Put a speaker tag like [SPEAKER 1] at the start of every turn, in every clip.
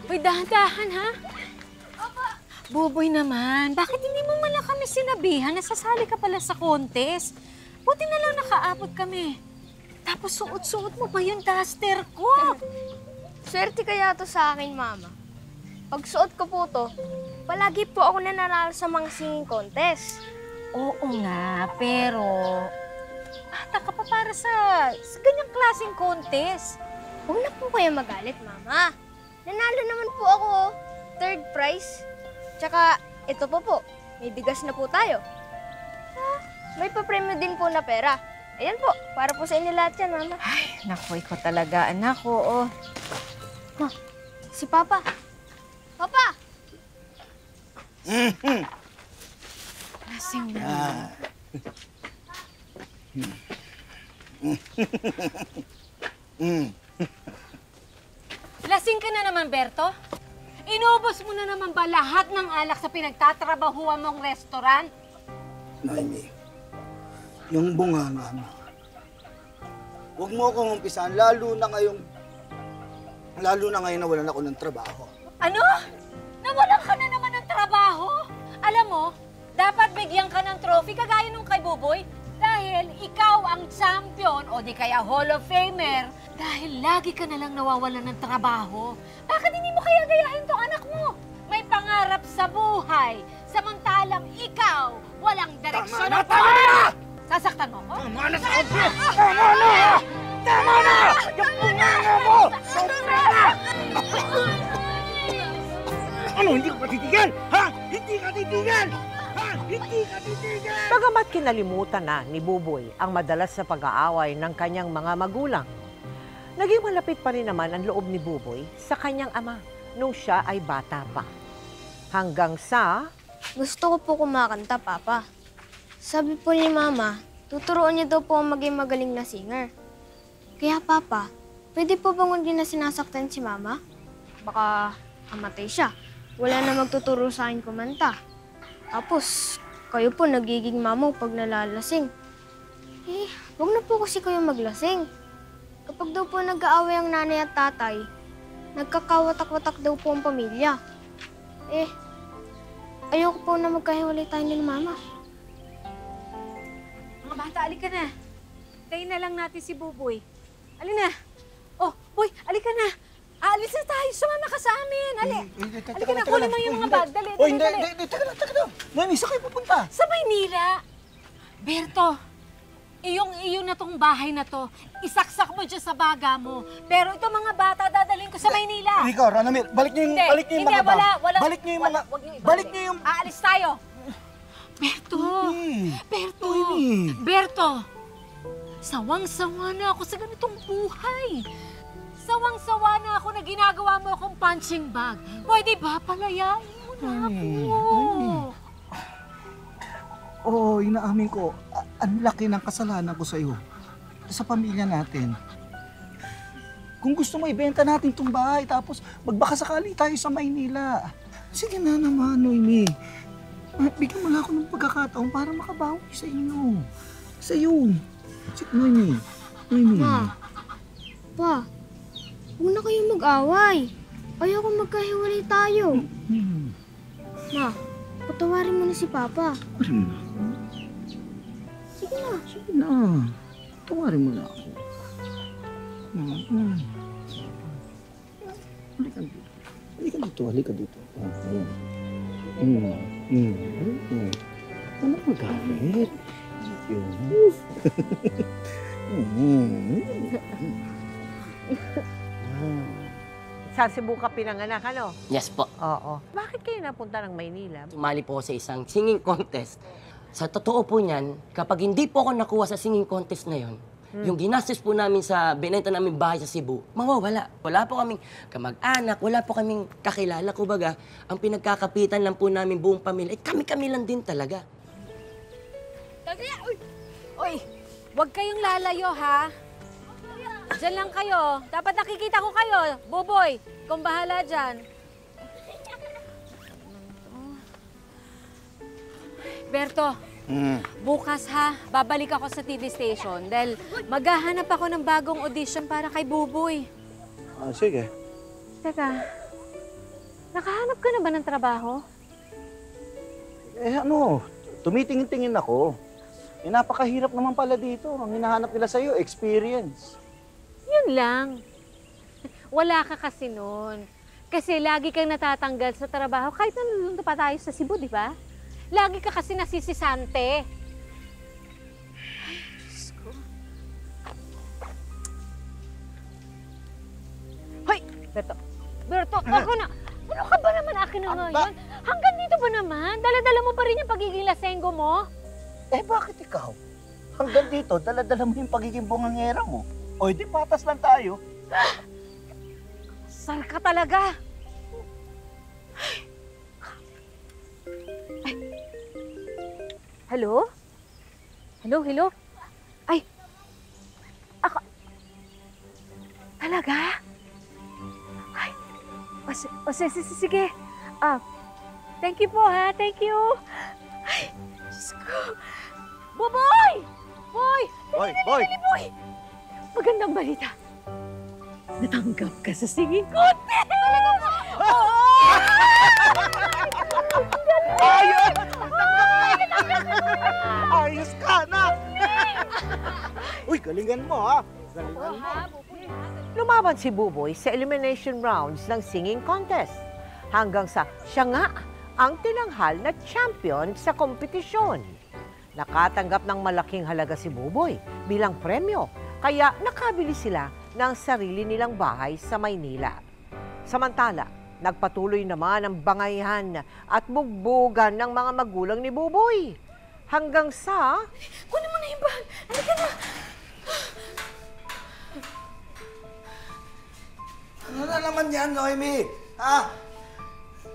[SPEAKER 1] Hoy, dahan-dahan, ha? Buboy naman, bakit hindi mo man lang kami sinabihan na sasali ka pala sa contest? Buti na lang nakaabot kami. Tapos suot-suot mo pa yung duster ko.
[SPEAKER 2] Swerte kaya to sa akin, Mama. Pag suot ko po to, palagi po ako nananalo sa mga singing contest.
[SPEAKER 1] Oo nga, pero bata ka pa para sa ganyang klaseng contest.
[SPEAKER 2] Huwag na po kayo magalit, Mama. Nanalo naman po ako, 3rd prize. Tsaka, ito po, may bigas na po tayo. May papremyo din po na pera. Ayan po, para po sa inyo lahat yan, Mama.
[SPEAKER 1] Ay, naku, ikaw talaga, anak ko. Oh.
[SPEAKER 2] Ma, si Papa. Papa!
[SPEAKER 1] Lasing na. Lasing ka na naman, Berto? Inubos mo na naman ba lahat ng alak sa pinagtatrabahuan mong restaurant?
[SPEAKER 3] Noemi, yung bunganga mo. Huwag mo akong umpisahan, lalo na ngayon na walan ako ng trabaho.
[SPEAKER 1] Ano? Nawalan ka na naman ng trabaho? Alam mo, dapat bigyan ka ng trophy kagaya nung kay Buboy dahil ikaw ang champion o di kaya Hall of Famer dahil lagi ka na lang nawawalan ng trabaho. Bakit hindi mo kaya gayahin tong anak mo? May pangarap sa buhay, samantalang ikaw walang direksyon.
[SPEAKER 3] Tama na!
[SPEAKER 1] Sasaktan mo ko?
[SPEAKER 3] Tama na sa obyo! Tama na! Tama na! Yung bunganga mo! Sobra na! Ano, hindi ka titigil? Ha? Hindi ka titigil? Ha? Hindi ka titigil?
[SPEAKER 4] Bagamat kinalimutan na ni Buboy ang madalas na pag-aaway ng kanyang mga magulang, naging malapit pa rin naman ang loob ni Buboy sa kanyang ama nung siya ay bata pa. Hanggang sa...
[SPEAKER 2] Gusto ko po kumakanta, Papa. Sabi po ni Mama, tuturuan niya daw po ang maging magaling na singer. Kaya, Papa, pwede po bang hindi na sinasaktan si Mama? Baka amatay siya. Wala na magtuturo sa akin kumanta. Tapos, kayo po nagiging mamaw pag nalalasing. Eh, huwag na po kasi kayo maglasing. Kapag daw po nag-aaway ang nanay at tatay, nagkakawatak-watak daw po ang pamilya. Eh, ayoko po na magkahiwalay tayo ni Mama.
[SPEAKER 1] Mga bata, alika na. Tayin na lang natin si Buboy. Ali na. Oh, boy, alika na. Aalis na tayo. Sumama ka sa amin. Alika na, kunin mo yung mga bag. Dali, dali, dali.
[SPEAKER 3] Teka lang. Noemi, saan kayo pupunta?
[SPEAKER 1] Sa Maynila. Berto, iyo na tong bahay na to. Isaksak mo dyan sa baga mo. Pero itong mga bata, dadalhin ko sa Maynila.
[SPEAKER 3] Rico, Ranamir, balik niyo yung mga bag. Balik niyo yung mga... Balik niyo yung...
[SPEAKER 1] Aalis tayo. Berto, Berto. Sawang-sawa na ako sa ganitong buhay. Sawang-sawa na ako na ginagawa mo akong punching bag. Pwede ba palayain mo na ako?
[SPEAKER 3] Oo, inaamin ko. Ang laki ng kasalanan ko sa iyo. Sa pamilya natin. Kung gusto mo, ibenta natin itong bahay. Tapos magbakasakali tayo sa Maynila. Sige na naman, Noemi. Bigyan mo lang ako ng pagkakataon para makabawi sa inyo. Sa iyo. Sige, Noemi.
[SPEAKER 2] Ma, Pa, huwag na kayong mag-away. Ayoko magkahiwalay tayo. Ma, patawarin mo na si Papa.
[SPEAKER 3] Tawarin mo na ako.
[SPEAKER 2] Sige na.
[SPEAKER 3] Sige na. Tawarin mo na ako. Halika dito. Ano magalit?
[SPEAKER 4] Sa Cebu ka pinanganak, ano?
[SPEAKER 5] Yes po.
[SPEAKER 4] Oo. Bakit kayo napunta ng Maynila?
[SPEAKER 5] Sumali po ako sa isang singing contest. Sa totoo po niyan, kapag hindi po ako nakuha sa singing contest na yon, yung ginastos po namin sa binenta namin bahay sa Cebu, mawawala. Wala po kaming kamag-anak, wala po kaming kakilala. Kumbaga, ang pinagkakapitan lang po namin buong pamilya, kami-kami lang din talaga.
[SPEAKER 1] Uy, huwag kayong lalayo, ha? Diyan lang kayo. Dapat nakikita ko kayo. Buboy, kung bahala dyan. Berto, bukas ha, babalik ako sa TV station dahil maghahanap ako ng bagong audition para kay Buboy.
[SPEAKER 3] Sige.
[SPEAKER 1] Teka, Nakahanap ka na ba ng trabaho?
[SPEAKER 3] Tumitingin-tingin ako. Napakahirap naman pala dito. Ang hinahanap nila sa'yo, experience.
[SPEAKER 1] Yun lang. Wala ka kasi nun. Kasi lagi kang natatanggal sa trabaho kahit nalulunto pa tayo sa Cebu, di ba? Lagi ka kasi nasisisante. Ay, Diyos ko. Hoy! Berto, ako na! Ano ka ba naman akin na ngayon? Hanggang dito ba naman? Dala-dala mo pa rin yung pagiging lasenggo mo?
[SPEAKER 3] Bakit ikaw? Hanggang dito, dala-dala mo yung pagiging bungangera mo. O, di patas lang tayo.
[SPEAKER 1] Sar ka talaga! Ay. Hello? Hello? Ay! Ako... Talaga? Ay! Sige. Thank you po ha, thank you. Ay! Diyos ko! Boy! Boy! Boy! Magandang balita. Natanggap ka sa singing contest! Talaga ba? Oo!
[SPEAKER 3] Ayos ka, anak! Uy, galingan mo, ha? Galingan mo.
[SPEAKER 4] Lumaban si Buboy sa elimination rounds ng singing contest hanggang sa siya nga ang tinanghal na champion sa kompetisyon. Nakatanggap ng malaking halaga si Buboy bilang premyo, kaya nakabili sila ng sarili nilang bahay sa Maynila. Samantala, nagpatuloy naman ang bangayan at bugbugan ng mga magulang ni Buboy. Hanggang sa...
[SPEAKER 1] Kunin mo na yung bag! Halika na!
[SPEAKER 3] Ano na naman yan, Noemi? Ha?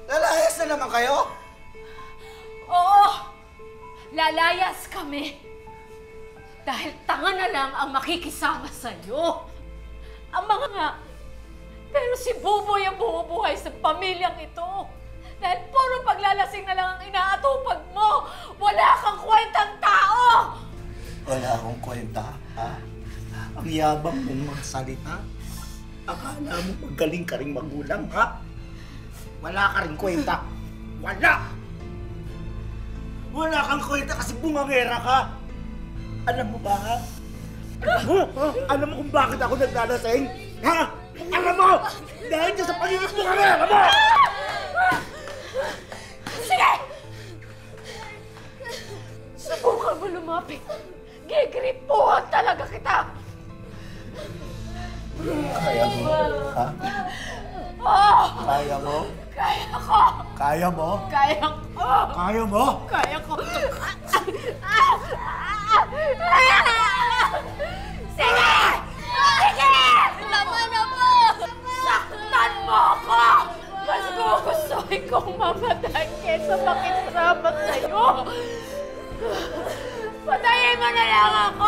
[SPEAKER 3] Lalayas na naman kayo?
[SPEAKER 1] Oo! Lalayas kami! Dahil tanga na lang ang makikisama sa'yo. Ang mga nga. Pero si Buboy ang bumubuhay sa pamilyang ito. Dahil puro paglalasing na lang ang inaatupag mo. Wala kang kwentang tao!
[SPEAKER 3] Wala akong kwenta, ha? Ang yabang mong magsalita. Akala mo magaling ka rin magulang, ha? Wala ka rin kwenta. Wala! Wala kang kwenta kasi bungangera ka. Alam mo ba, ha? Alam mo kung bakit ako naglalasing? Ha? Alam mo! Dahil ka sa pagiging bungangera mo!
[SPEAKER 1] Sige! Subukan mo lumapit. Gigripuhan talaga kita!
[SPEAKER 3] Kaya mo, ha?
[SPEAKER 1] Oh!
[SPEAKER 3] Kaya mo?
[SPEAKER 1] Kaya ko!
[SPEAKER 3] Kaya mo?
[SPEAKER 1] Kaya ko!
[SPEAKER 3] Kaya mo?
[SPEAKER 1] Kaya ko! Sige! Sige! Tama na po! Saktan mo ako! Mas gugustuhin kong mamatay kesa makisama sa'yo! Patayin mo na lang ako!